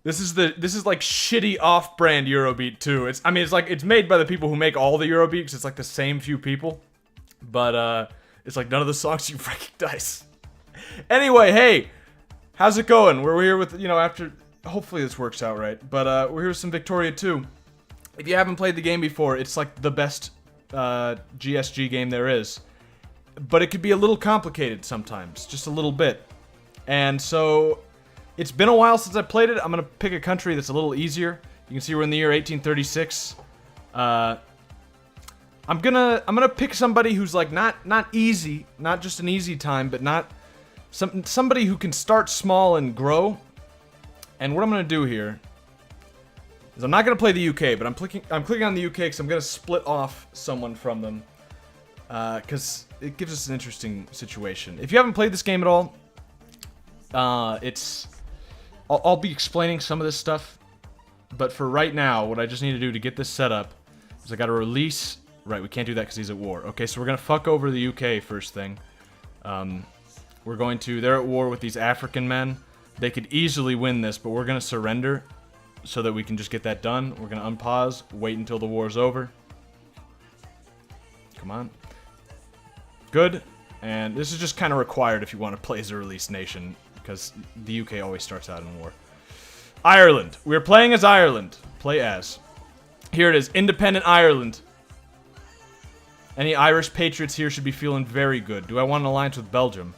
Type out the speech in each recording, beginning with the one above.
This is like shitty off-brand Eurobeat too. It's made by the people who make all the Eurobeat, 'cause it's like the same few people. But it's like none of the songs you recognize. Anyway, hey, how's it going? We're here with, after, hopefully this works out right. But we're here with some Victoria 2. If you haven't played the game before, it's like the best GSG game there is. But it could be a little complicated sometimes, just a little bit. And so it's been a while since I played it. I'm gonna pick a country that's a little easier. You can see we're in the year 1836. I'm gonna pick somebody who's like not easy, not just an easy time, but not somebody who can start small and grow. And what I'm gonna do here is I'm not gonna play the UK, but I'm clicking on the UK because I'm gonna split off someone from them, because it gives us an interesting situation. If you haven't played this game at all, I'll be explaining some of this stuff, but for right now, what I just need to do to get this set up is I gotta release. Right, we can't do that because he's at war. Okay, so we're gonna fuck over the UK first thing. They're at war with these African men. They could easily win this, but we're gonna surrender so that we can just get that done. We're gonna unpause, wait until the war's over. Come on. Good. And this is just kind of required if you want to play as a released nation, because the UK always starts out in war. Ireland. We're playing as Ireland. Play as. Here it is. Independent Ireland. Any Irish patriots here should be feeling very good. Do I want an alliance with Belgium?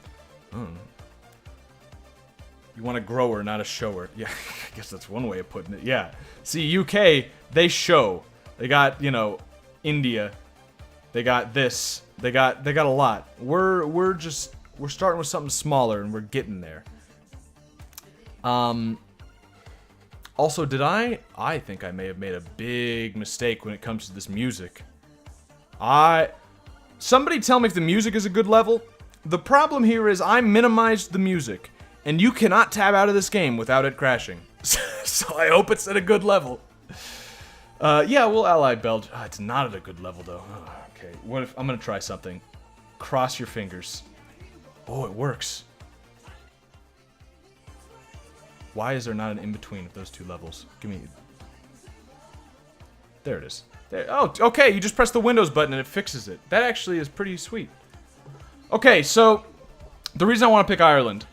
You want a grower, not a shower. Yeah, I guess that's one way of putting it. Yeah. See, UK, they show. They got, India. They got this. They got a lot. We're starting with something smaller and we're getting there. Also, I think I may have made a big mistake when it comes to this music. Somebody tell me if the music is a good level. The problem here is I minimized the music, and you cannot tab out of this game without it crashing. So I hope it's at a good level. Yeah, we'll ally Belgium. It's not at a good level though. Okay, what if I'm gonna try something? Cross your fingers. Oh, it works. Why is there not an in-between of those two levels? Give me... There it is. There. Oh, okay, you just press the Windows button and it fixes it. That actually is pretty sweet. Okay, so the reason I want to pick Ireland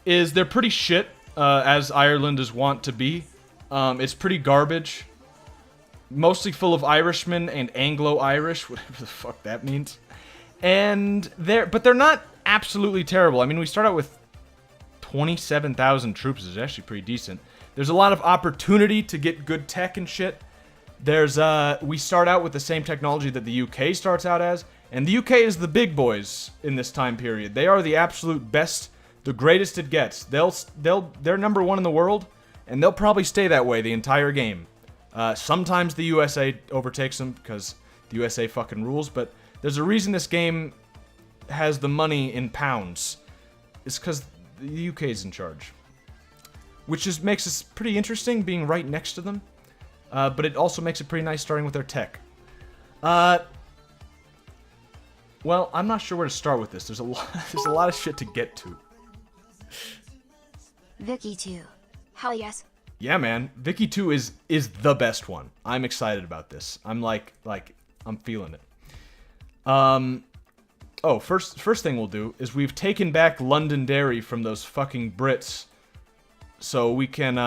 is they're pretty shit, as Ireland is wont to be. It's pretty garbage. Mostly full of Irishmen and Anglo-Irish, whatever the fuck that means. And but they're not absolutely terrible. I mean, we start out with 27,000 troops, is actually pretty decent. There's a lot of opportunity to get good tech and shit. We start out with the same technology that the UK starts out as, and the UK is the big boys in this time period. They are the absolute best, the greatest it gets. They're number one in the world, and they'll probably stay that way the entire game. Sometimes the USA overtakes them because the USA fucking rules, but there's a reason this game has the money in pounds. It's because the UK is in charge. Which makes this pretty interesting, being right next to them. But it also makes it pretty nice starting with their tech. Well, I'm not sure where to start with this. There's a lot of shit to get to. Vicky 2. Hell yes. Yeah, man. Vicky 2 is the best one. I'm excited about this. I'm like I'm feeling it. Oh, first thing we'll do is we've taken back Londonderry from those fucking Brits. So we can,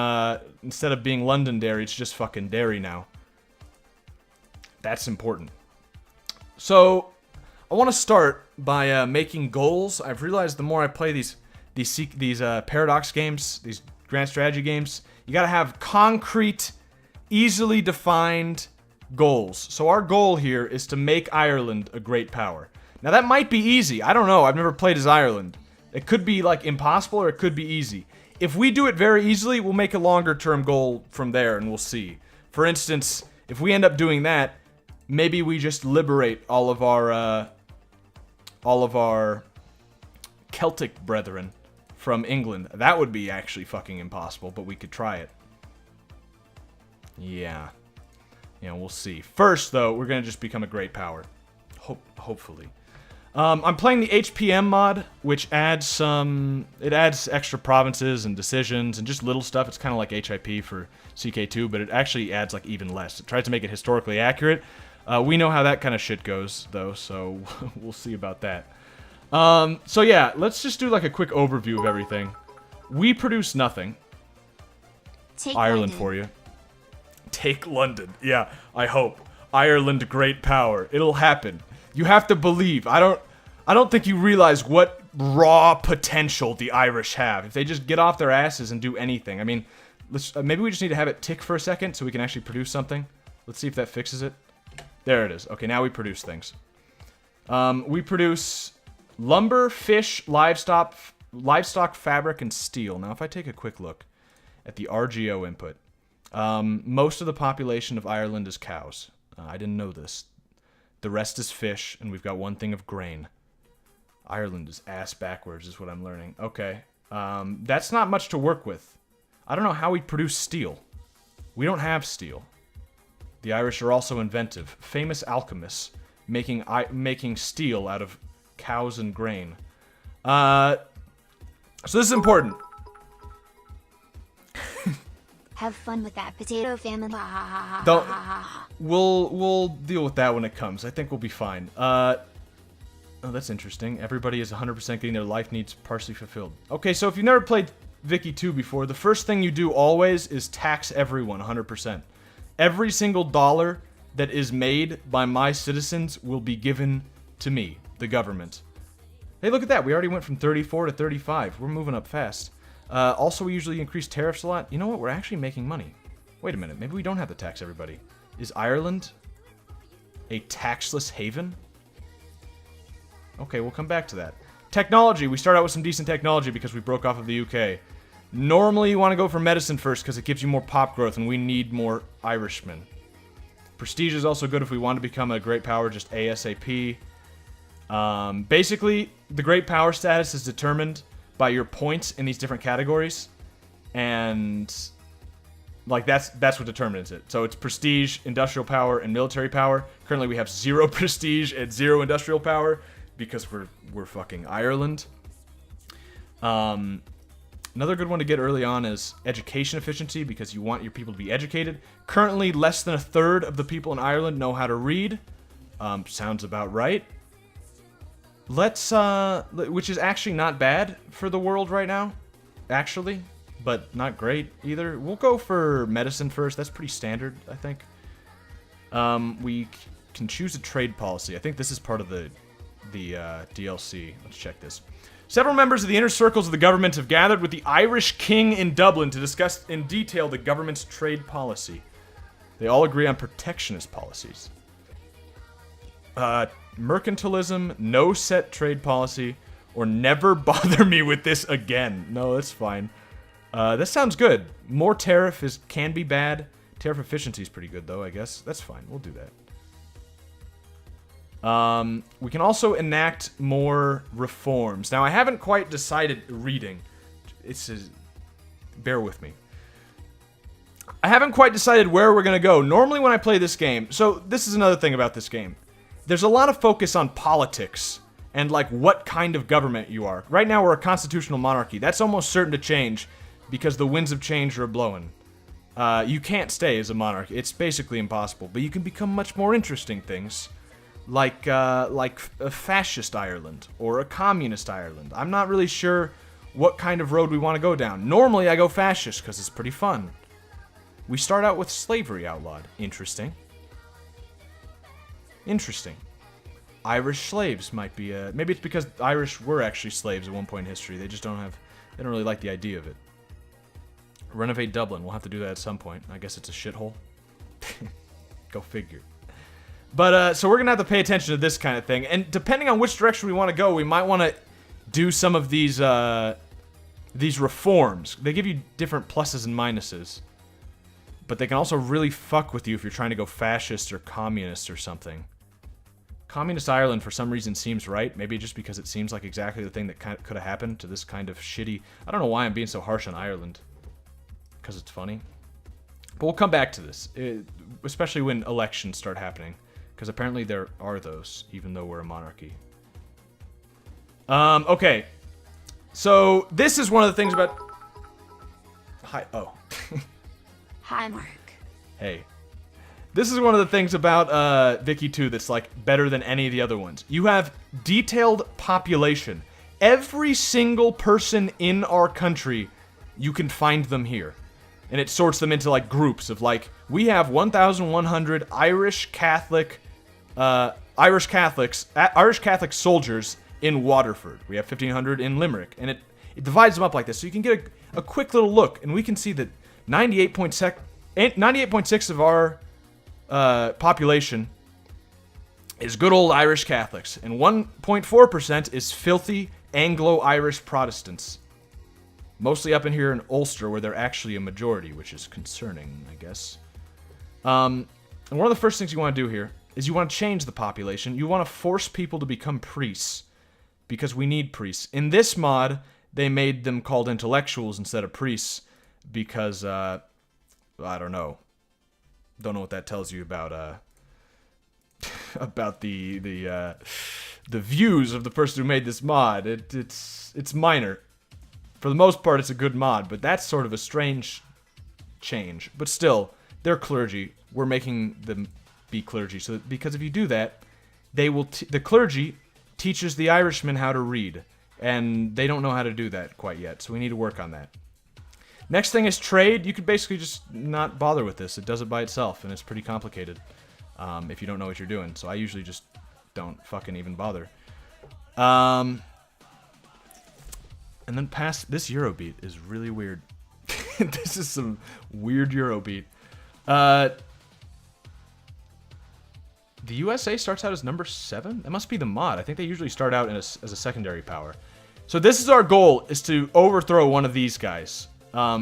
instead of being Londonderry, it's just fucking Derry now. That's important. So, I want to start by making goals. I've realized the more I play these paradox games, these grand strategy games, you gotta have concrete, easily defined goals. So our goal here is to make Ireland a great power. Now that might be easy. I don't know. I've never played as Ireland. It could be like impossible or it could be easy. If we do it very easily, we'll make a longer term goal from there and we'll see. For instance, if we end up doing that, maybe we just liberate all of our Celtic brethren from England. That would be actually fucking impossible, but we could try it. Yeah. We'll see. First, though, we're gonna just become a great power. Hopefully. I'm playing the HPM mod, which adds extra provinces and decisions and just little stuff. It's kind of like HIP for CK2, but it actually adds like even less. It tries to make it historically accurate. We know how that kind of shit goes, though, so we'll see about that. So yeah, let's just do like a quick overview of everything. We produce nothing. Take Ireland London. for you. Take London. Yeah, I hope. Ireland, great power. It'll happen. You have to believe. I don't think you realize what raw potential the Irish have. If they just get off their asses and do anything. I mean, let's maybe we just need to have it tick for a second so we can actually produce something. Let's see if that fixes it. There it is. Okay, now we produce things. We produce lumber, fish, livestock, fabric, and steel. Now, if I take a quick look at the RGO input, most of the population of Ireland is cows. I didn't know this. The rest is fish, and we've got one thing of grain. Ireland is ass backwards, is what I'm learning. Okay. That's not much to work with. I don't know how we produce steel. We don't have steel. The Irish are also inventive. Famous alchemists making steel out of cows and grain. So this is important. Have fun with that potato famine. Don't. We'll deal with that when it comes. I think we'll be fine. Oh, that's interesting. Everybody is 100% getting their life needs partially fulfilled. Okay, so if you've never played Vicky 2 before, the first thing you do always is tax everyone 100%. Every single dollar that is made by my citizens will be given to me, the government. Hey, look at that. We already went from 34 to 35. We're moving up fast. Also, we usually increase tariffs a lot. You know what? We're actually making money. Wait a minute. Maybe we don't have to tax everybody. Is Ireland a taxless haven? Okay, we'll come back to that. Technology. We start out with some decent technology because we broke off of the UK. Normally, you want to go for medicine first because it gives you more pop growth, and we need more Irishmen. Prestige is also good if we want to become a great power, just ASAP. Basically, the great power status is determined by your points in these different categories, and like that's what determines it. So it's prestige, industrial power, and military power. Currently, we have 0 prestige and 0 industrial power because we're fucking Ireland. Another good one to get early on is education efficiency because you want your people to be educated. Currently, less than a third of the people in Ireland know how to read. Sounds about right. Let's, which is actually not bad for the world right now, actually, but not great either. We'll go for medicine first. That's pretty standard, I think. We can choose a trade policy. I think this is part of the DLC. Let's check this. Several members of the inner circles of the government have gathered with the Irish King in Dublin to discuss in detail the government's trade policy. They all agree on protectionist policies. Mercantilism, no set trade policy, or never bother me with this again. No, that's fine. This sounds good. More tariff can be bad. Tariff efficiency is pretty good, though, I guess. That's fine. We'll do that. We can also enact more reforms. Now, I haven't quite decided reading. Bear with me. I haven't quite decided where we're going to go. Normally when I play this game, so this is another thing about this game. There's a lot of focus on politics and like what kind of government you are. Right now we're a constitutional monarchy. That's almost certain to change because the winds of change are blowing. You can't stay as a monarch. It's basically impossible. But you can become much more interesting things. Like a fascist Ireland or a communist Ireland. I'm not really sure what kind of road we want to go down. Normally I go fascist because it's pretty fun. We start out with slavery outlawed. Interesting. Interesting. Irish slaves might be a... Maybe it's because Irish were actually slaves at one point in history. They just don't really like the idea of it. Renovate Dublin. We'll have to do that at some point. I guess it's a shithole. Go figure. But, so we're going to have to pay attention to this kind of thing. And depending on which direction we want to go, we might want to do some of these reforms. They give you different pluses and minuses. But they can also really fuck with you if you're trying to go fascist or communist or something. Communist Ireland, for some reason, seems right. Maybe just because it seems like exactly the thing that could have happened to this kind of shitty... I don't know why I'm being so harsh on Ireland. Because it's funny. But we'll come back to this. Especially when elections start happening. Because apparently there are those, even though we're a monarchy. Okay. So, this is one of the things about... Hi. Oh. Hi, Mark. Hey. This is one of the things about Vicky 2 that's, like, better than any of the other ones. You have detailed population. Every single person in our country, you can find them here. And it sorts them into, like, groups of, like, we have 1,100 Irish Catholic soldiers in Waterford. We have 1,500 in Limerick. And it divides them up like this. So you can get a quick little look. And we can see that 98.6 of our population is good old Irish Catholics. And 1.4% is filthy Anglo-Irish Protestants. Mostly up in here in Ulster, where they're actually a majority, which is concerning, I guess. And one of the first things you want to do here is you want to change the population. You want to force people to become priests, because we need priests. In this mod, they made them called intellectuals instead of priests, because, I don't know. Don't know what that tells you about, about the views of the person who made this mod. It's minor. For the most part, it's a good mod, but that's sort of a strange change. But still, they're clergy. We're making them be clergy. So, because if you do that, they will the clergy teaches the Irishmen how to read, and they don't know how to do that quite yet. So we need to work on that. Next thing is trade. You could basically just not bother with this. It does it by itself, and it's pretty complicated if you don't know what you're doing. So I usually just don't fucking even bother. And then past this Eurobeat is really weird. This is some weird Eurobeat. The USA starts out as number 7? That must be the mod. I think they usually start out as a secondary power. So this is our goal, is to overthrow one of these guys.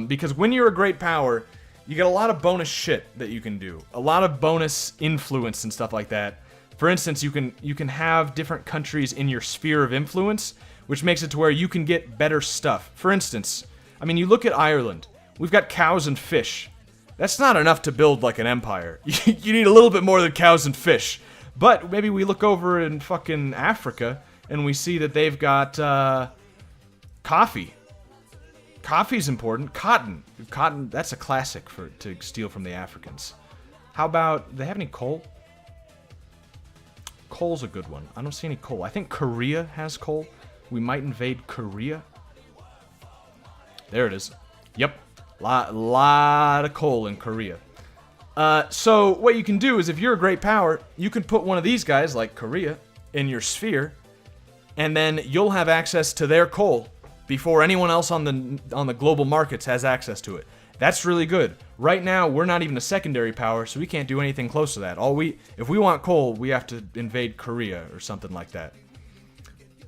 Because when you're a great power, you get a lot of bonus shit that you can do. A lot of bonus influence and stuff like that. For instance, you can have different countries in your sphere of influence, which makes it to where you can get better stuff. For instance, I mean, you look at Ireland. We've got cows and fish. That's not enough to build, like, an empire. You need a little bit more than cows and fish. But maybe we look over in fucking Africa, and we see that they've got, coffee. Coffee's important. Cotton. Cotton, that's a classic to steal from the Africans. How about, do they have any coal? Coal's a good one. I don't see any coal. I think Korea has coal. We might invade Korea. There it is. Yep. Lot of coal in Korea. So what you can do is, if you're a great power, you can put one of these guys, like Korea, in your sphere, and then you'll have access to their coal before anyone else on the global markets has access to it. That's really good. Right now, we're not even a secondary power, so we can't do anything close to that. If we want coal, we have to invade Korea or something like that.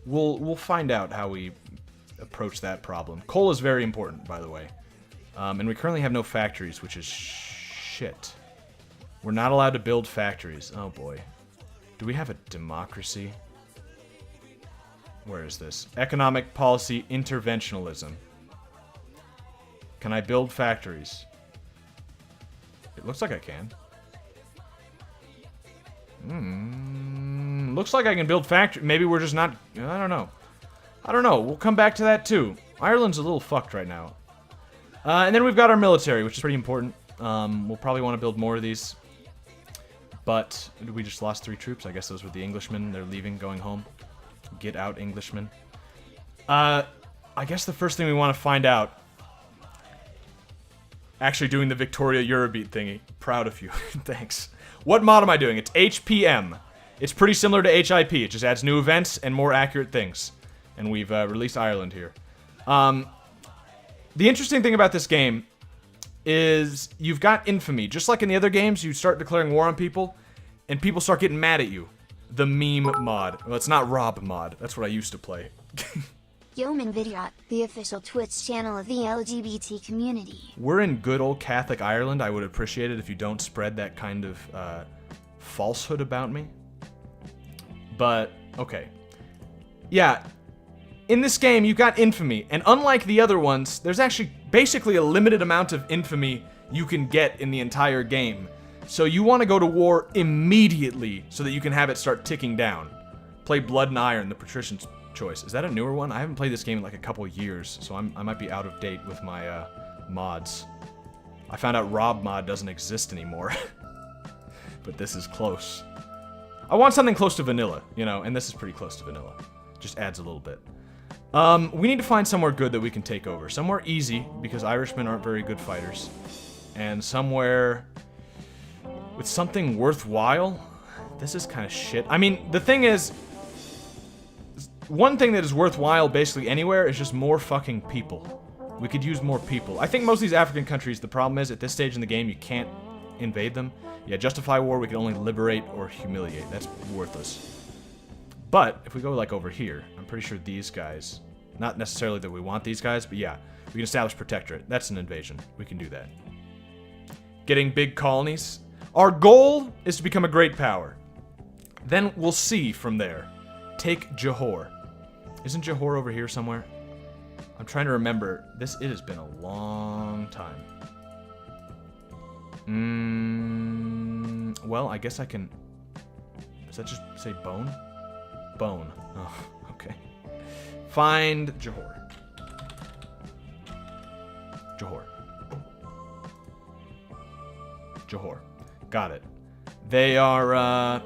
We'll find out how we approach that problem. Coal is very important, by the way. And we currently have no factories, which is shit. We're not allowed to build factories. Oh boy. Do we have a democracy? Where is this? Economic policy interventionalism. Can I build factories? It looks like I can. Looks like I can build factory. Maybe we're just not... I don't know. I don't know. We'll come back to that too. Ireland's a little fucked right now. And then we've got our military, which is pretty important. We'll probably want to build more of these. But we just lost 3 troops. I guess those were the Englishmen. They're leaving, going home. Get out, Englishmen. I guess the first thing we want to find out... Actually doing the Victoria Eurobeat thingy. Proud of you. Thanks. What mod am I doing? It's HPM. It's pretty similar to HIP. It just adds new events and more accurate things. And we've released Ireland here. The interesting thing about this game is you've got infamy. Just like in the other games, you start declaring war on people, and people start getting mad at you. The meme mod. Well, it's not Rob mod. That's what I used to play. Yeoman Video, the official Twitch channel of the LGBT community. We're in good old Catholic Ireland. I would appreciate it if you don't spread that kind of falsehood about me. But, okay. Yeah, in this game, you've got infamy, and unlike the other ones, there's actually basically a limited amount of infamy you can get in the entire game. So you want to go to war immediately so that you can have it start ticking down. Play Blood and Iron, the patricians choice. Is that a newer one? I haven't played this game in like a couple years, so I might be out of date with my mods. I found out Rob mod doesn't exist anymore. But this is close. I want something close to vanilla, you know, and this is pretty close to vanilla. Just adds a little bit. We need to find somewhere good that we can take over. Somewhere easy, because Irishmen aren't very good fighters. And somewhere with something worthwhile. This is kind of shit. I mean, the thing is, one thing that is worthwhile basically anywhere is just more fucking people. We could use more people. I think most of these African countries, the problem is at this stage in the game, you can't invade them. Yeah, justify war, we can only liberate or humiliate. That's worthless. But if we go like over here, I'm pretty sure these guys, not necessarily that we want these guys, but yeah, we can establish protectorate. That's an invasion. We can do that. Getting big colonies. Our goal is to become a great power. Then we'll see from there. Take Johor. Isn't Johor over here somewhere? I'm trying to remember. It has been a long time. Well, I guess I can... Does that just say bone? Bone. Oh, okay. Find Johor. Johor. Johor. Got it. They are,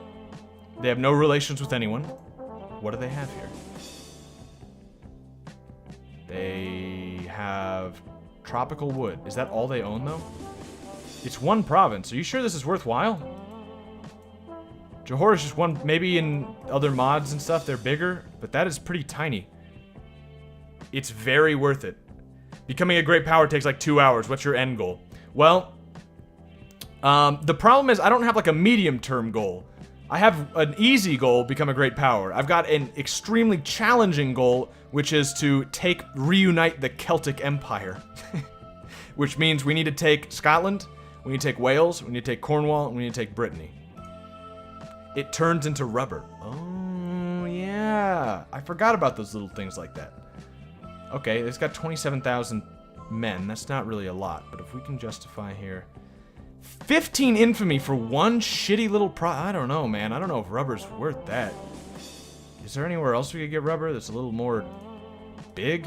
they have no relations with anyone. What do they have here? They have tropical wood. Is that all they own, though? It's one province. Are you sure this is worthwhile? Johor is just one. Maybe in other mods and stuff they're bigger, but that is pretty tiny. It's very worth it. Becoming a great power takes like 2 hours. What's your end goal? Well, the problem is I don't have like a medium-term goal. I have an easy goal, become a great power. I've got an extremely challenging goal, which is to reunite the Celtic Empire. Which means we need to take Scotland, we need to take Wales, we need to take Cornwall, and we need to take Brittany. It turns into rubber. Oh, yeah. I forgot about those little things like that. Okay, it's got 27,000 men. That's not really a lot, but if we can justify here... 15 infamy for one shitty little I don't know, man. I don't know if rubber's worth that. Is there anywhere else we could get rubber that's a little more big?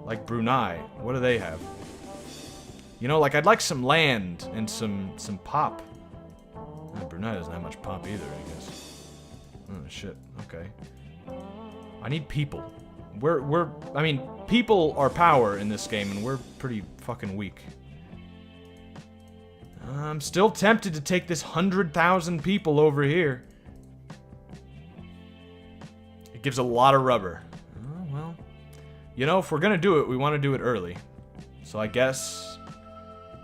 Like Brunei. What do they have? You know, like I'd like some land and some pop. Brunei doesn't have much pop either, I guess. Oh, shit. Okay. I need people. I mean, people are power in this game, and we're pretty fucking weak. I'm still tempted to take this 100,000 people over here. It gives a lot of rubber. Oh, well. You know, if we're gonna do it, we want to do it early. So I guess,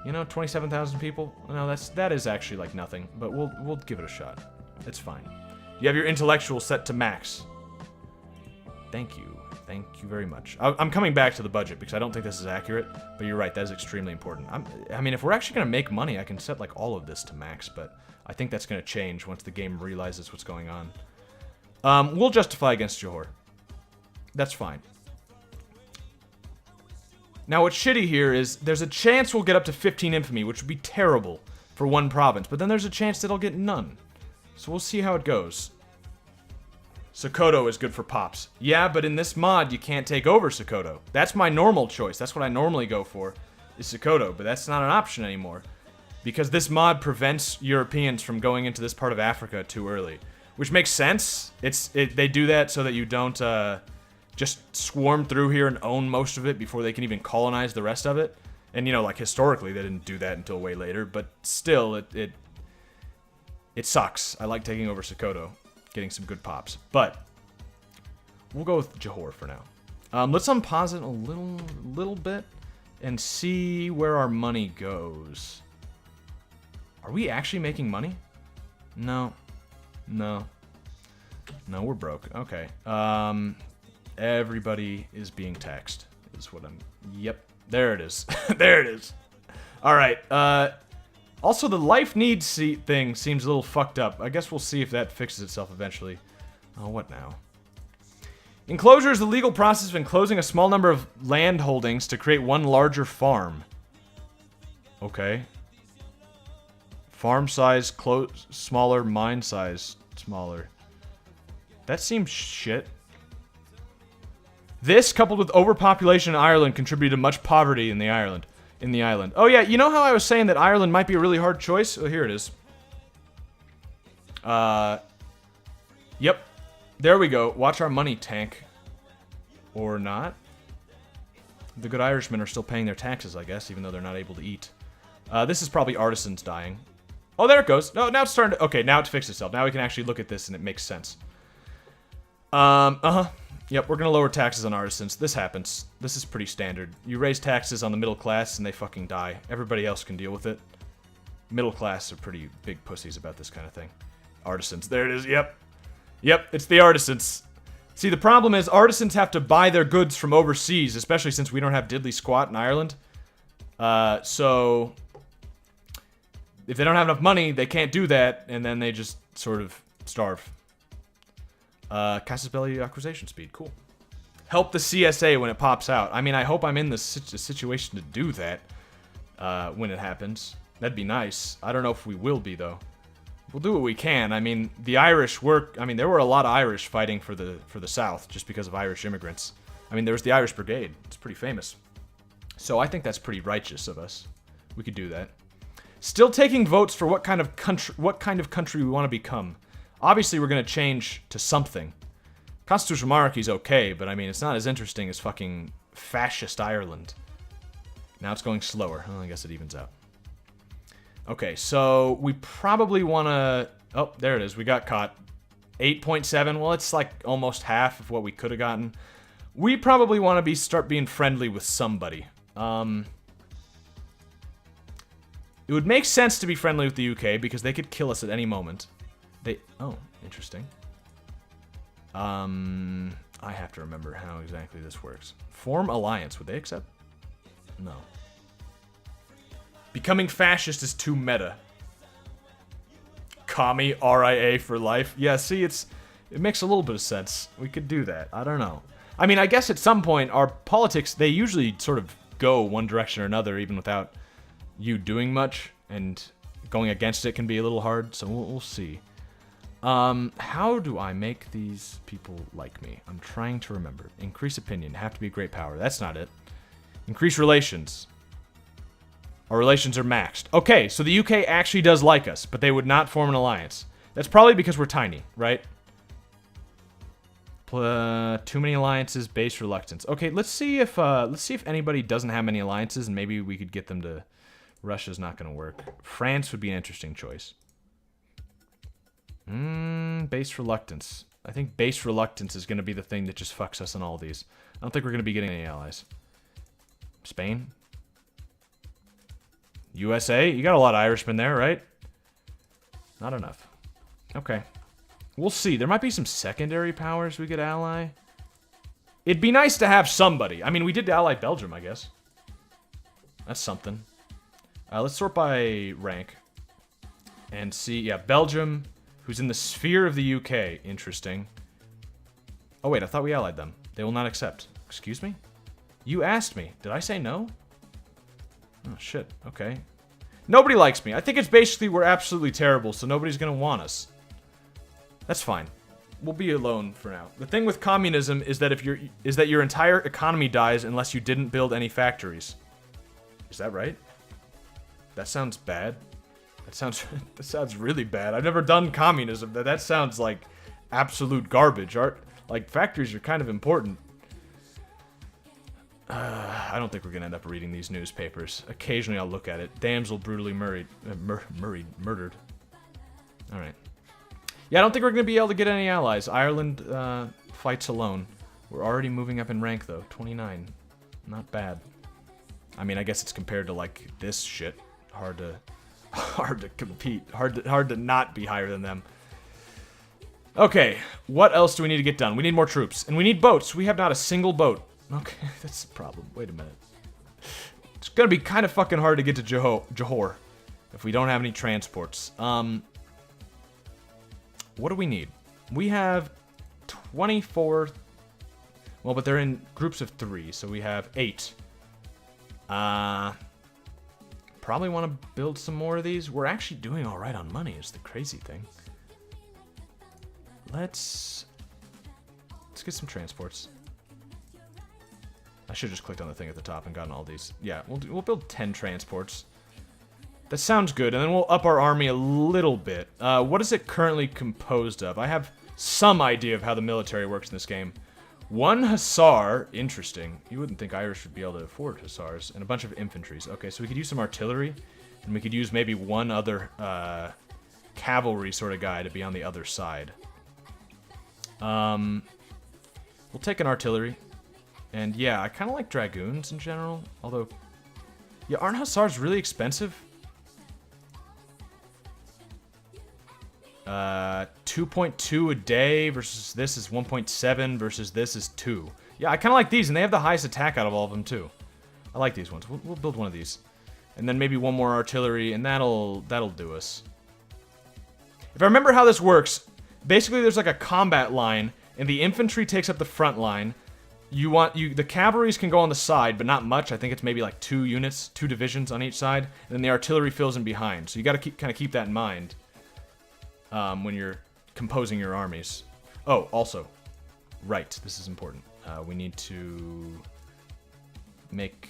you know, 27,000 people? No, that is actually like nothing, but we'll give it a shot. It's fine. You have your intellectual set to max. Thank you. Thank you very much. I'm coming back to the budget because I don't think this is accurate, but you're right, that is extremely important. I mean, if we're actually going to make money, I can set like all of this to max, but I think that's going to change once the game realizes what's going on. We'll justify against Johor. That's fine. Now, what's shitty here is there's a chance we'll get up to 15 infamy, which would be terrible for one province, but then there's a chance that I'll get none. So we'll see how it goes. Sokoto is good for pops. Yeah, but in this mod, you can't take over Sokoto. That's my normal choice. That's what I normally go for, is Sokoto, but that's not an option anymore. Because this mod prevents Europeans from going into this part of Africa too early. Which makes sense. They do that so that you don't just swarm through here and own most of it before they can even colonize the rest of it. And, you know, like, historically, they didn't do that until way later, but still, it sucks. I like taking over Sokoto. Getting some good pops. But we'll go with Johor for now. Let's unpause it a little bit and see where our money goes. Are we actually making money? No. No. No, we're broke. Okay. Everybody is being taxed. Is what I'm... Yep. There it is. There it is. Alright. Also, the life needs thing seems a little fucked up. I guess we'll see if that fixes itself eventually. Oh, what now? Enclosure is the legal process of enclosing a small number of land holdings to create one larger farm. Okay. Farm size, smaller, mine size, smaller. That seems shit. This, coupled with overpopulation in Ireland, contributed to much poverty in the island. Oh yeah, you know how I was saying that Ireland might be a really hard choice? Oh, here it is. Yep. There we go. Watch our money tank. Or not. The good Irishmen are still paying their taxes, I guess, even though they're not able to eat. This is probably artisans dying. Oh, there it goes. No, now it's starting to... Okay, now it's fixed itself. Now we can actually look at this and it makes sense. Yep, we're gonna lower taxes on artisans. This happens. This is pretty standard. You raise taxes on the middle class and they fucking die. Everybody else can deal with it. Middle class are pretty big pussies about this kind of thing. Artisans. There it is. Yep. Yep, it's the artisans. See, the problem is artisans have to buy their goods from overseas, especially since we don't have diddly squat in Ireland. So if they don't have enough money, they can't do that, and then they just sort of starve. Casus Belli acquisition speed, cool. Help the CSA when it pops out. I mean, I hope I'm in the situation to do that when it happens. That'd be nice. I don't know if we will be, though. We'll do what we can. I mean, the Irish work... I mean, there were a lot of Irish fighting for the South just because of Irish immigrants. I mean, there was the Irish Brigade. It's pretty famous. So I think that's pretty righteous of us. We could do that. Still taking votes for what kind of country we want to become. Obviously, we're going to change to something. Constitutional monarchy's okay, but I mean, it's not as interesting as fucking fascist Ireland. Now it's going slower. Well, I guess it evens out. Okay, so we probably want to... Oh, there it is. We got caught. 8.7. Well, it's like almost half of what we could have gotten. We probably want to start being friendly with somebody. It would make sense to be friendly with the UK because they could kill us at any moment. Oh, interesting. I have to remember how exactly this works. Form alliance. Would they accept? No. Becoming fascist is too meta. Commie RIA for life. Yeah, see, it makes a little bit of sense. We could do that. I don't know. I mean, I guess at some point, our politics, they usually sort of go one direction or another, even without you doing much, and going against it can be a little hard, so we'll see. How do I make these people like me? I'm trying to remember. Increase opinion. Have to be a great power. That's not it. Increase relations. Our relations are maxed. Okay, so the UK actually does like us, but they would not form an alliance. That's probably because we're tiny, right? Too many alliances, base reluctance. Okay, let's see if anybody doesn't have many alliances, and maybe we could get them to... Russia's not going to work. France would be an interesting choice. Base reluctance. I think base reluctance is going to be the thing that just fucks us in all of these. I don't think we're going to be getting any allies. Spain? USA? You got a lot of Irishmen there, right? Not enough. Okay. We'll see. There might be some secondary powers we could ally. It'd be nice to have somebody. I mean, we did ally Belgium, I guess. That's something. Let's sort by rank. And see, yeah, Belgium, who's in the sphere of the UK. Interesting. Oh, wait, I thought we allied them. They will not accept. Excuse me? You asked me. Did I say no? Oh, shit. Okay. Nobody likes me. I think it's basically we're absolutely terrible, so nobody's gonna want us. That's fine. We'll be alone for now. The thing with communism is that your entire economy dies unless you didn't build any factories. Is that right? That sounds bad. That sounds really bad. I've never done communism. That sounds like absolute garbage. Like, factories are kind of important. I don't think we're gonna end up reading these newspapers. Occasionally I'll look at it. Damsel brutally murdered. Alright. Yeah, I don't think we're gonna be able to get any allies. Ireland fights alone. We're already moving up in rank though. 29. Not bad. I mean, I guess it's compared to like this shit. Hard to compete. Hard to not be higher than them. Okay, what else do we need to get done? We need more troops. And we need boats. We have not a single boat. Okay, that's the problem. Wait a minute. It's gonna be kind of fucking hard to get to Johor if we don't have any transports. What do we need? We have 24... Well, but they're in groups of 3, so we have 8. Probably want to build some more of these. We're actually doing alright on money, is the crazy thing. Let's get some transports. I should have just clicked on the thing at the top and gotten all these. Yeah, we'll build 10 transports. That sounds good, and then we'll up our army a little bit. What is it currently composed of? I have some idea of how the military works in this game. 1 hussar, interesting. You wouldn't think Irish would be able to afford hussars, and a bunch of infantries. Okay, so we could use some artillery, and we could use maybe one other cavalry sort of guy to be on the other side. We'll take an artillery. And yeah, I kind of like dragoons in general. Although, yeah, aren't hussars really expensive? 2.2 a day versus this is 1.7 versus this is 2. Yeah, I kind of like these, and they have the highest attack out of all of them too. I like these ones. We'll build one of these, and then maybe one more artillery, and that'll do us. If I remember how this works, basically there's like a combat line, and the infantry takes up the front line. The cavalries can go on the side, but not much. I think it's maybe like 2 units, 2 divisions on each side, and then the artillery fills in behind. So you got to kind of keep that in mind when you're composing your armies. Oh, also, right, this is important. We need to make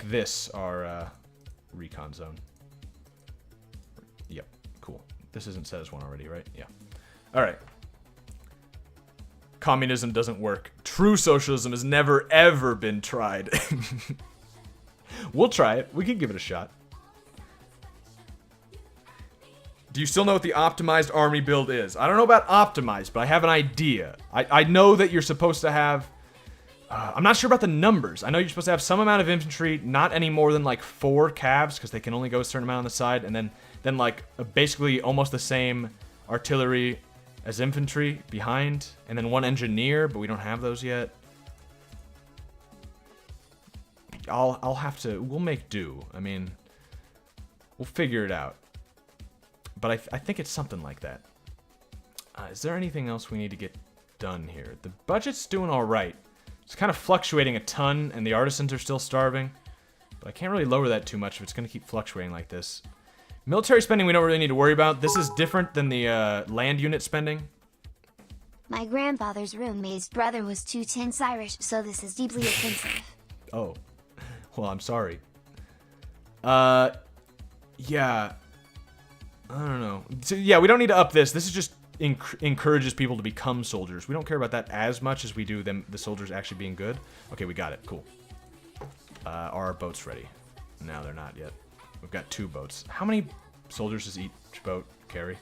this our recon zone. Yep, cool. This isn't set as one already, right? Yeah. All right. Communism doesn't work. True socialism has never, ever been tried. We'll try it. We can give it a shot. Do you still know what the optimized army build is? I don't know about optimized, but I have an idea. I know that you're supposed to have... I'm not sure about the numbers. I know you're supposed to have some amount of infantry, not any more than like 4 cavs, because they can only go a certain amount on the side, and then like basically almost the same artillery as infantry behind, and then 1 engineer, but we don't have those yet. I'll have to... We'll make do. I mean, we'll figure it out. But I think it's something like that. Is there anything else we need to get done here? The budget's doing all right. It's kind of fluctuating a ton, and the artisans are still starving. But I can't really lower that too much if it's going to keep fluctuating like this. Military spending we don't really need to worry about. This is different than the land unit spending. My grandfather's roommate's brother was 2 tenths Irish, so this is deeply offensive. Oh. Well, I'm sorry. Yeah. I don't know. So, yeah, we don't need to up this. This is just encourages people to become soldiers. We don't care about that as much as we do the soldiers actually being good. Okay, we got it. Cool. Are our boats ready? No, they're not yet. We've got 2 boats. How many soldiers does each boat carry?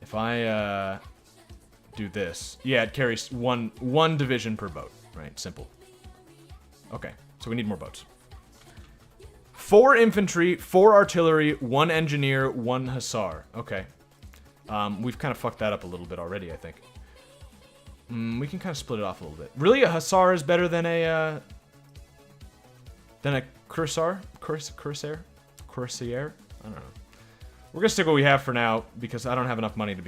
If I do this, yeah, it carries one division per boat. Right, simple. Okay, so we need more boats. 4 infantry, 4 artillery, 1 engineer, 1 hussar. Okay. We've kind of fucked that up a little bit already, I think. We can kind of split it off a little bit. Really, a hussar is better than a cuirassier? Cuirassier? I don't know. We're gonna stick what we have for now because I don't have enough money to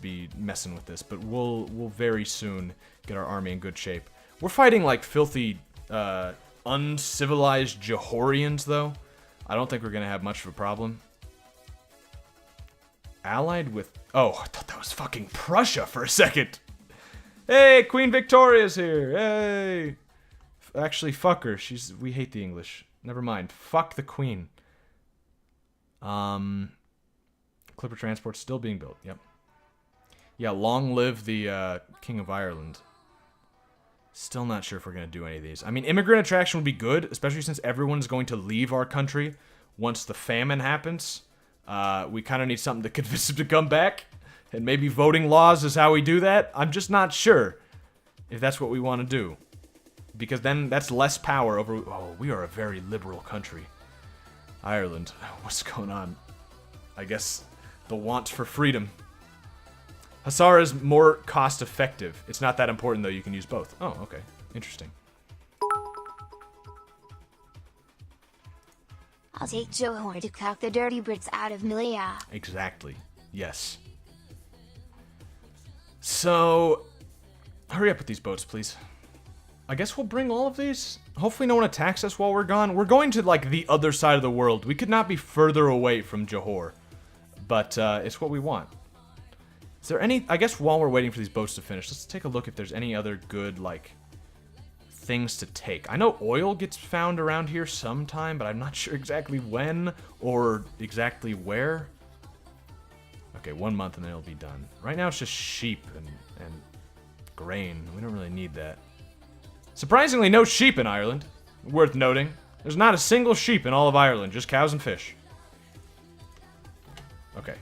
be messing with this. But we'll very soon get our army in good shape. We're fighting like filthy, uncivilized Johorians, though. I don't think we're gonna have much of a problem. Allied with... Oh, I thought that was fucking Prussia for a second. Hey, Queen Victoria's here. Hey. Actually, fuck her. We hate the English. Never mind. Fuck the Queen. Clipper transport still being built. Yep. Yeah, long live the King of Ireland. Still not sure if we're going to do any of these. I mean, immigrant attraction would be good, especially since everyone's going to leave our country once the famine happens. We kind of need something to convince them to come back. And maybe voting laws is how we do that. I'm just not sure if that's what we want to do. Because then that's less power over... Oh, we are a very liberal country. Ireland. What's going on? I guess the want for freedom. Hussar is more cost-effective. It's not that important, though. You can use both. Oh, okay. Interesting. I'll take Johor to cock the dirty Brits out of Malaya. Exactly. Yes. So, hurry up with these boats, please. I guess we'll bring all of these. Hopefully no one attacks us while we're gone. We're going to, like, the other side of the world. We could not be further away from Johor. But, it's what we want. Is there any... I guess while we're waiting for these boats to finish, let's take a look if there's any other good, like, things to take. I know oil gets found around here sometime, but I'm not sure exactly when or exactly where. Okay, 1 month and then it'll be done. Right now it's just sheep and grain. We don't really need that. Surprisingly, no sheep in Ireland. Worth noting. There's not a single sheep in all of Ireland, just cows and fish. Okay.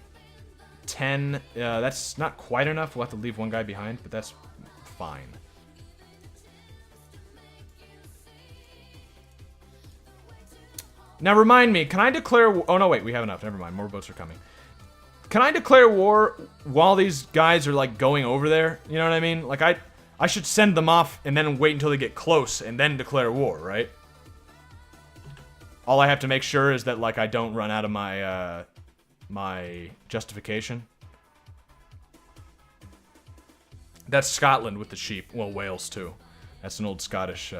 10, that's not quite enough. We'll have to leave one guy behind, but that's fine. Now remind me, can I declare... Oh no, wait, we have enough. Never mind, more boats are coming. Can I declare war while these guys are, like, going over there? You know what I mean? Like, I should send them off and then wait until they get close and then declare war, right? All I have to make sure is that, like, I don't run out of my, my justification. That's Scotland with the sheep. Well, Wales, too. That's an old Scottish,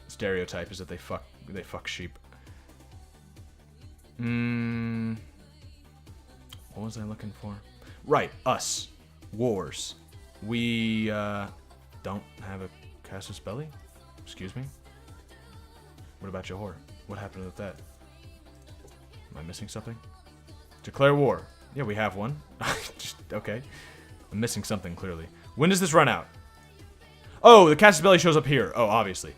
stereotype, is that they fuck sheep. What was I looking for? Right, us. Wars. We, don't have a casus belli? Excuse me? What about Johor? What happened with that? Am I missing something? Declare war. Yeah, we have one. Okay. I'm missing something, clearly. When does this run out? Oh, the casus belli shows up here. Oh, obviously.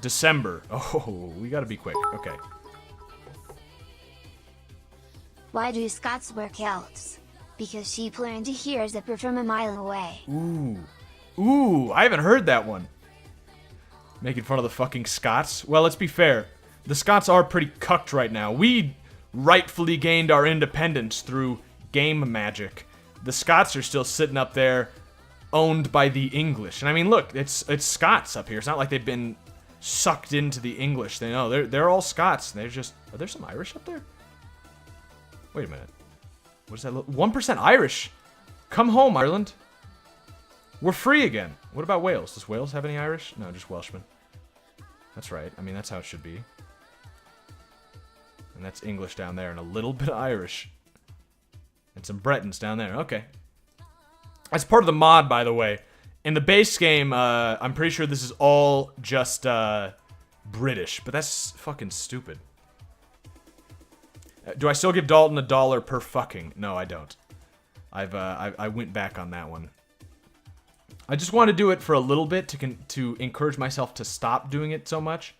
December. Oh, we gotta be quick. Okay. Why do Scots wear kilts? Because sheep learn to hear zipper from a mile away. Ooh. Ooh, I haven't heard that one. Making fun of the fucking Scots. Well, let's be fair. The Scots are pretty cucked right now. We rightfully gained our independence through game magic. The Scots are still sitting up there, owned by the English. And I mean, look, it's Scots up here. It's not like they've been sucked into the English. They know they're all Scots. They're just... Are there some Irish up there? Wait a minute. What does that look? 1% Irish. Come home, Ireland. We're free again. What about Wales? Does Wales have any Irish? No, just Welshmen. That's right. I mean, that's how it should be. And that's English down there and a little bit of Irish. And some Bretons down there. Okay. That's part of the mod, by the way. In the base game, I'm pretty sure this is all just British. But that's fucking stupid. Do I still give Dalton $1 per fucking? No, I don't. I went back on that one. I just want to do it for a little bit to encourage myself to stop doing it so much.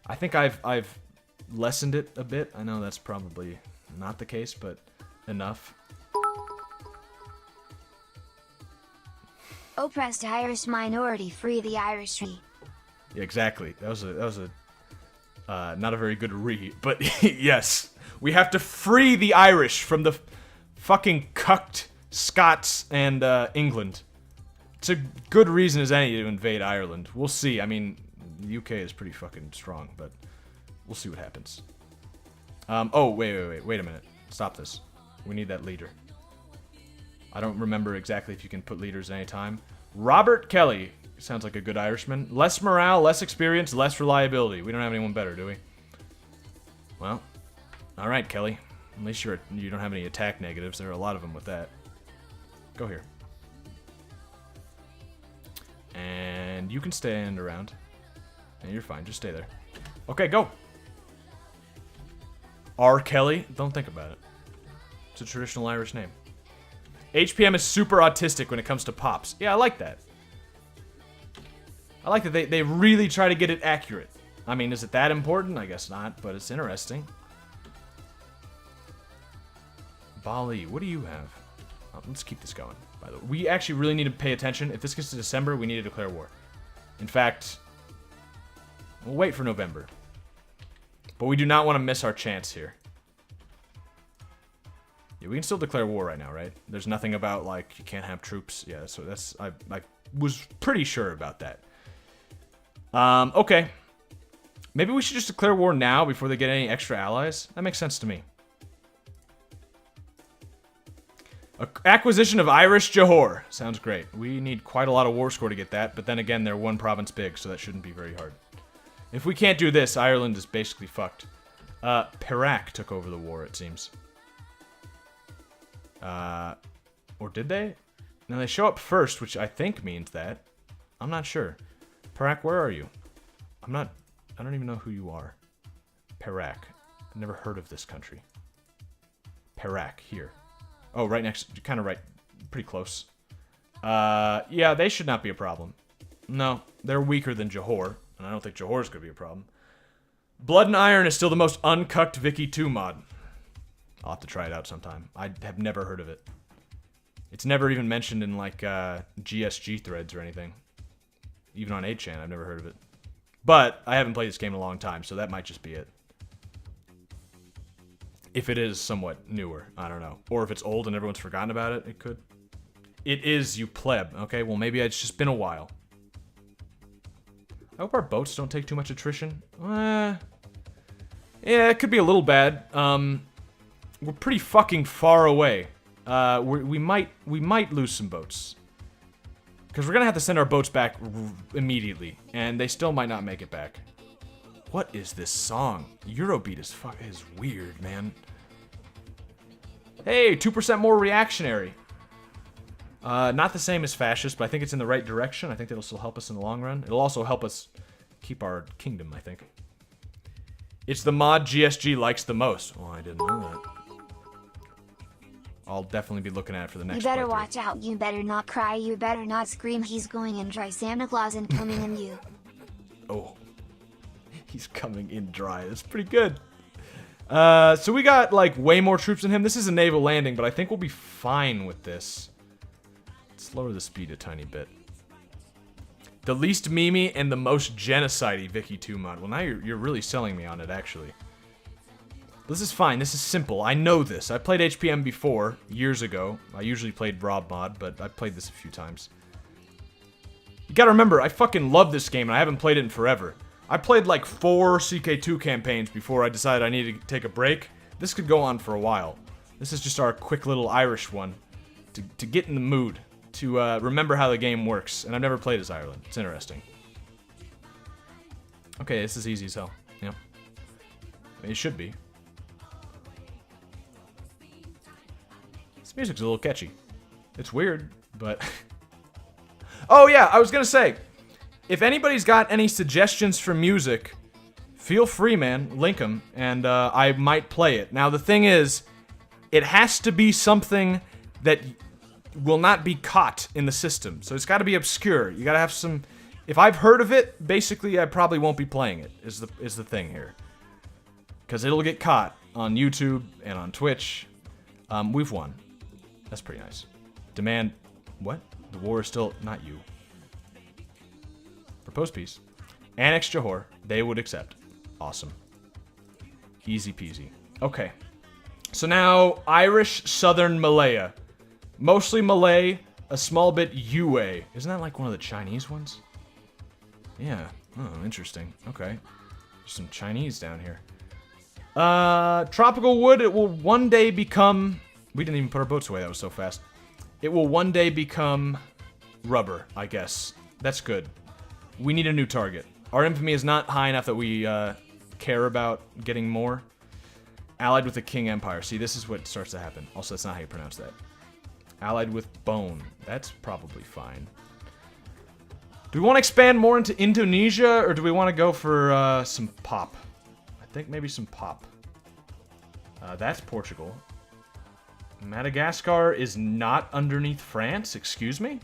I think I've lessened it a bit. I know that's probably not the case, but enough. Oppressed Irish minority, free the Irish. Yeah, exactly. That was a not a very good but yes. We have to free the Irish from the fucking cucked Scots and England. It's a good reason as any to invade Ireland. We'll see. I mean, the UK is pretty fucking strong, but we'll see what happens. Oh, wait a minute. Stop this. We need that leader. I don't remember exactly if you can put leaders at any time. Robert Kelly. Sounds like a good Irishman. Less morale, less experience, less reliability. We don't have anyone better, do we? Well... Alright, Kelly. At least you don't have any attack negatives. There are a lot of them with that. Go here. And you can stand around. And you're fine. Just stay there. Okay, go. R. Kelly? Don't think about it. It's a traditional Irish name. HPM is super autistic when it comes to pops. Yeah, I like that. I like that they really try to get it accurate. I mean, is it that important? I guess not, but it's interesting. Bali, what do you have? Oh, let's keep this going, by the way. We actually really need to pay attention. If this gets to December, we need to declare war. In fact, we'll wait for November. But we do not want to miss our chance here. Yeah, we can still declare war right now, right? There's nothing about, like, you can't have troops. Yeah, so that's... I was pretty sure about that. Okay. Maybe we should just declare war now before they get any extra allies. That makes sense to me. Acquisition of Irish Johor. Sounds great. We need quite a lot of war score to get that, but then again, they're one province big, so that shouldn't be very hard. If we can't do this, Ireland is basically fucked. Perak took over the war, it seems. Or did they? No, they show up first, which I think means that. I'm not sure. Perak, where are you? I don't even know who you are. Perak. I've never heard of this country. Perak, here. Oh, right next, kind of right, pretty close. Yeah, they should not be a problem. No, they're weaker than Johor, and I don't think Johor's gonna be a problem. Blood and Iron is still the most uncucked Vicky 2 mod. I'll have to try it out sometime. I have never heard of it. It's never even mentioned in, like, GSG threads or anything. Even on 8chan, I've never heard of it. But I haven't played this game in a long time, so that might just be it. If it is somewhat newer, I don't know. Or if it's old and everyone's forgotten about it, it could. It is, you pleb. Okay, well, maybe it's just been a while. I hope our boats don't take too much attrition. Yeah, it could be a little bad. We're pretty fucking far away. We might lose some boats. Because we're gonna have to send our boats back immediately, and they still might not make it back. What is this song? Eurobeat is weird, man. Hey, 2% more reactionary. Not the same as fascist, but I think it's in the right direction. I think that'll still help us in the long run. It'll also help us keep our kingdom, I think. It's the mod GSG likes the most. Oh, I didn't know that. I'll definitely be looking at it for the next You better playthrough. watch out, you better not cry, you better not scream, he's going in dry, Santa Claus and coming in you. Oh. He's coming in dry. That's pretty good. So we got, like, way more troops than him. This is a naval landing, but I think we'll be fine with this. Let's lower the speed a tiny bit. The least memey and the most genocide-y Vicky 2 mod. Well, now you're really selling me on it, actually. This is fine. This is simple. I know this. I played HPM before, years ago. I usually played Rob mod, but I played this a few times. You gotta remember, I fucking love this game, and I haven't played it in forever. I played like 4 CK2 campaigns before I decided I needed to take a break. This could go on for a while. This is just our quick little Irish one. To get in the mood. To remember how the game works. And I've never played as Ireland. It's interesting. Okay, this is easy as hell. Yeah. I mean, it should be. This music's a little catchy. It's weird, but... Oh yeah, I was gonna say... If anybody's got any suggestions for music, feel free, man. Link them, and I might play it. Now, the thing is, it has to be something that will not be caught in the system. So it's got to be obscure. You got to have some... If I've heard of it, basically, I probably won't be playing it, is the thing here. Because it'll get caught on YouTube and on Twitch. We've won. That's pretty nice. Demand... What? The war is still... Not you. Propose peace. Annex Johor. They would accept. Awesome. Easy peasy. Okay. So now, Irish Southern Malaya. Mostly Malay, a small bit Yue. Isn't that like one of the Chinese ones? Yeah. Oh, interesting. Okay. There's some Chinese down here. Tropical wood, it will one day become... We didn't even put our boats away, that was so fast. It will one day become rubber, I guess. That's good. We need a new target. Our infamy is not high enough that we care about getting more. Allied with the King Empire. See, this is what starts to happen. Also, that's not how you pronounce that. Allied with Bone. That's probably fine. Do we want to expand more into Indonesia, or do we want to go for some pop? I think maybe some pop. That's Portugal. Madagascar is not underneath France? Excuse me?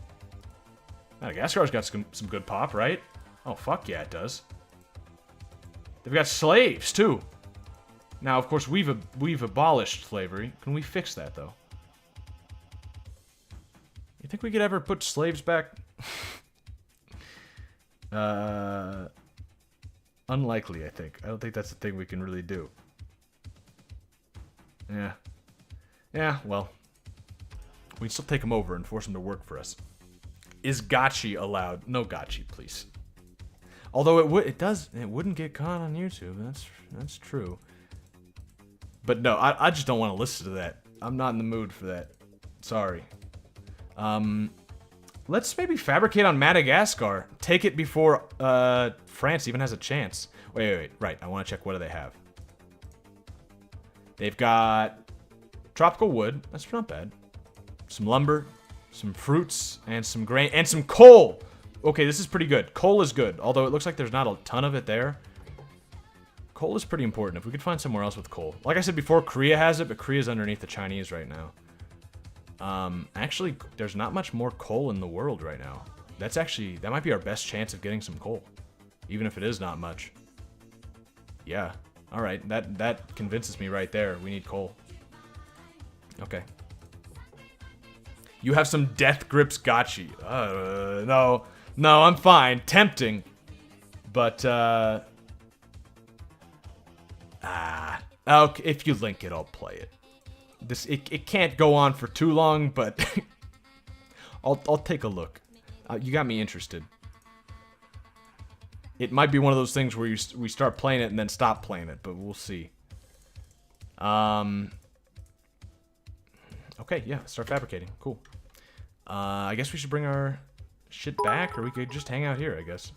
Madagascar's got some good pop, right? Oh, fuck yeah, it does. They've got slaves, too. Now, of course, we've abolished slavery. Can we fix that, though? You think we could ever put slaves back? Unlikely, I think. I don't think that's the thing we can really do. Yeah. Yeah, well. We can still take them over and force them to work for us. Is gotchi allowed? No gotchi, please. Although it wouldn't get caught on YouTube. That's true. But no, I just don't want to listen to that. I'm not in the mood for that. Sorry. Let's maybe fabricate on Madagascar. Take it before France even has a chance. Wait. Right, I want to check what do they have. They've got tropical wood. That's not bad. Some lumber. Some fruits and some grain and some coal. Okay, this is pretty good. Coal is good, although it looks like there's not a ton of it there. Coal is pretty important. If we could find somewhere else with coal. Like I said before, Korea has it, but Korea's underneath the Chinese right now. Actually, there's not much more coal in the world right now. That might be our best chance of getting some coal. Even if it is not much. Yeah. Alright, that convinces me right there. We need coal. Okay. You have some death grips gotchi. No. No, I'm fine. Tempting. But, okay, if you link it, I'll play it. It can't go on for too long, but I'll take a look. You got me interested. It might be one of those things where we start playing it and then stop playing it, but we'll see. Okay, yeah, start fabricating. Cool. I guess we should bring our shit back, or we could just hang out here, I guess.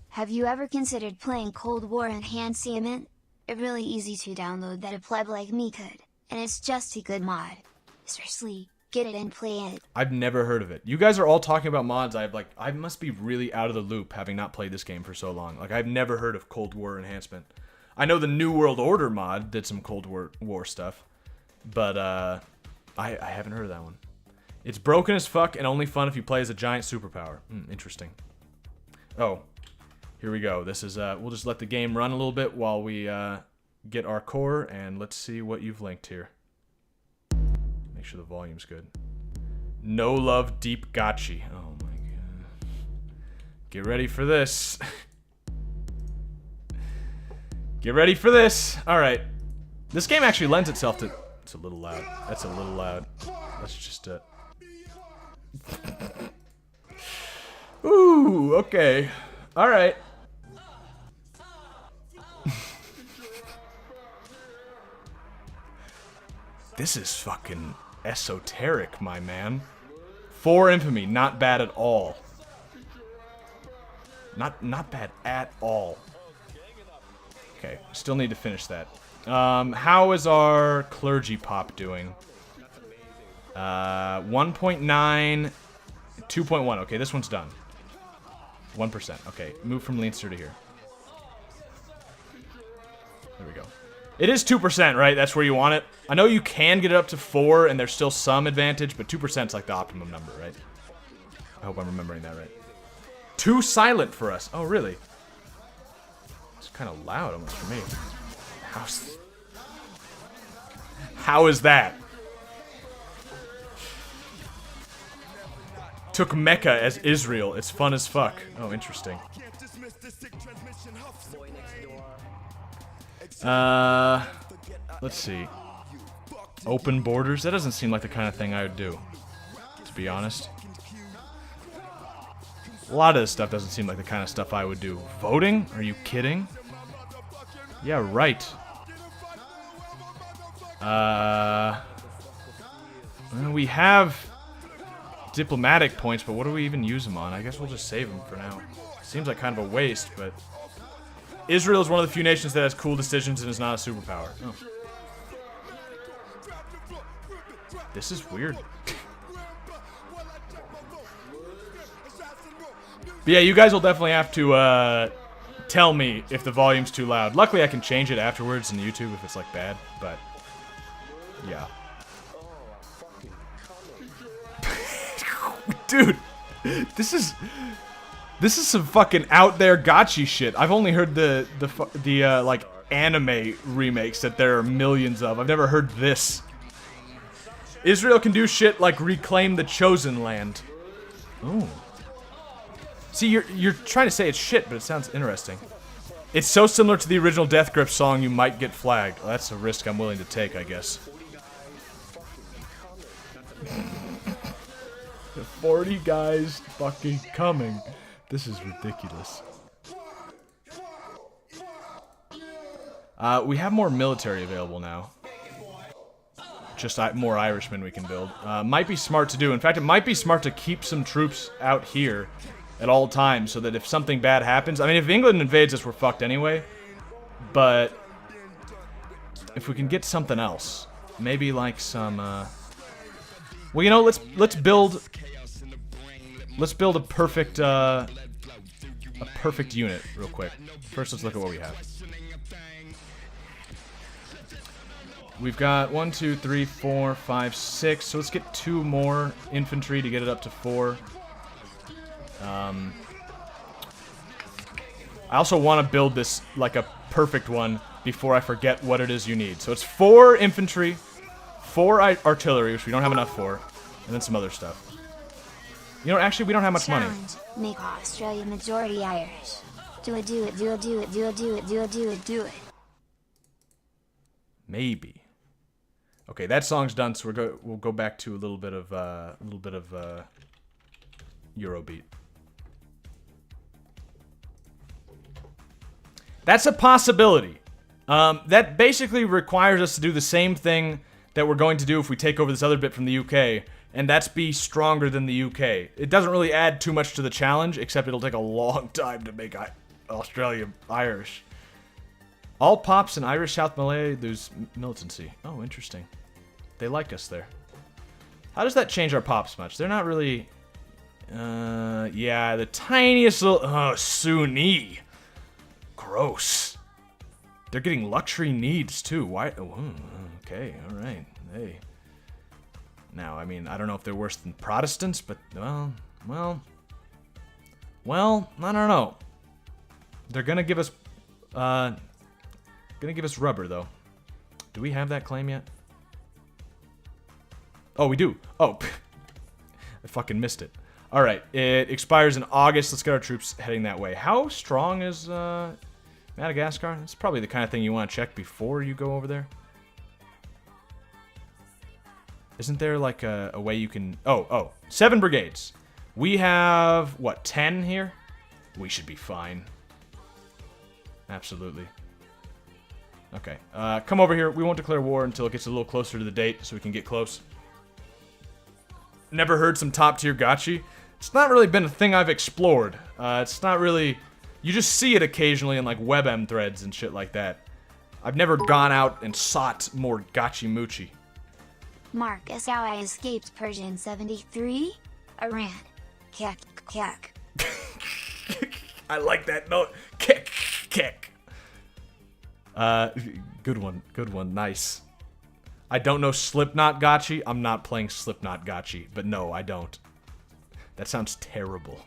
Have you ever considered playing Cold War Enhanced Yeoman? It's really easy to download that a pleb like me could, and it's just a good mod. Seriously, get it and play it. I've never heard of it. You guys are all talking about mods. I must be really out of the loop having not played this game for so long. Like, I've never heard of Cold War Enhancement. I know the New World Order mod did some Cold War stuff, but I haven't heard of that one. It's broken as fuck and only fun if you play as a giant superpower. Interesting. Oh, here we go. This is, we'll just let the game run a little bit while we get our core, and let's see what you've linked here. Make sure the volume's good. No Love Deep Gotchi. Oh my god. Get ready for this. Get ready for this. Alright. This game actually lends itself to... It's a little loud. That's a little loud. Let's just, Ooh, okay. Alright. This is fucking esoteric, my man. 4 infamy, not bad at all. Not bad at all. Okay, still need to finish that. How is our clergy pop doing? 1.9, 2.1. Okay, this one's done. 1%. Okay, move from Leinster to here. There we go. It is 2%, right? That's where you want it. I know you can get it up to 4, and there's still some advantage, but 2% is like the optimum number, right? I hope I'm remembering that right. Too silent for us. Oh, really? It's kind of loud almost for me. How is that? Took Mecca as Israel. It's fun as fuck. Oh, interesting. Let's see. Open borders? That doesn't seem like the kind of thing I would do, to be honest. A lot of this stuff doesn't seem like the kind of stuff I would do. Voting? Are you kidding? Yeah, right. We have diplomatic points, but what do we even use them on? I guess we'll just save them for now. Seems like kind of a waste, but... Israel is one of the few nations that has cool decisions and is not a superpower. Oh. This is weird. But yeah, you guys will definitely have to tell me if the volume's too loud. Luckily, I can change it afterwards in YouTube if it's like bad, but yeah. Dude, this is some fucking out there gotchi shit. I've only heard the like anime remakes that there are millions of. I've never heard this. Israel can do shit like reclaim the chosen land. Ooh. See, you're trying to say it's shit, but it sounds interesting. It's so similar to the original Death Grip song, you might get flagged. Well, that's a risk I'm willing to take, I guess. 40 guys fucking coming. This is ridiculous. We have more military available now. Just more Irishmen we can build. Might be smart to do. In fact, it might be smart to keep some troops out here at all times so that if something bad happens... I mean, if England invades us, we're fucked anyway. But if we can get something else, maybe like some... Well, you know, let's build... let's build a perfect unit real quick. First, let's look at what we have. We've got 1, 2, 3, 4, 5, 6. So let's get 2 more infantry to get it up to 4. I also want to build this like a perfect one before I forget what it is you need. So it's 4 infantry, 4 artillery, which we don't have enough for, and then some other stuff. You know, actually, we don't have much money. Make Australia majority Irish. Do it, do it, do it, do it, do it, do it, do it, do it, do it. Maybe. Okay, that song's done, so we'll go back to a little bit of Eurobeat. That's a possibility. That basically requires us to do the same thing that we're going to do if we take over this other bit from the UK, and that's be stronger than the UK. It doesn't really add too much to the challenge, except it'll take a long time to make Australia Irish. All pops in Irish South Malay lose militancy. Oh, interesting. They like us there. How does that change our pops much? They're not really... yeah, the tiniest little... Oh, Sunni. Gross. They're getting luxury needs, too. Why? Oh, okay, alright. Hey. Now, I mean, I don't know if they're worse than Protestants, but, well, I don't know. They're gonna give us, rubber, though. Do we have that claim yet? Oh, we do. Oh, I fucking missed it. Alright, it expires in August. Let's get our troops heading that way. How strong is, Madagascar? It's probably the kind of thing you want to check before you go over there. Isn't there, like, a way you can... Oh, 7 brigades. We have, what, 10 here? We should be fine. Absolutely. Okay, come over here. We won't declare war until it gets a little closer to the date, so we can get close. Never heard some top-tier gachi? It's not really been a thing I've explored. It's not really... You just see it occasionally in, like, WebM threads and shit like that. I've never gone out and sought more gachi-moochi. Marcus how I escaped Persia in 73? Iran. Kek, kek. I like that note. Kek, kek. Good one, nice. I don't know Slipknot gachi. I'm not playing Slipknot gachi, but no, I don't. That sounds terrible.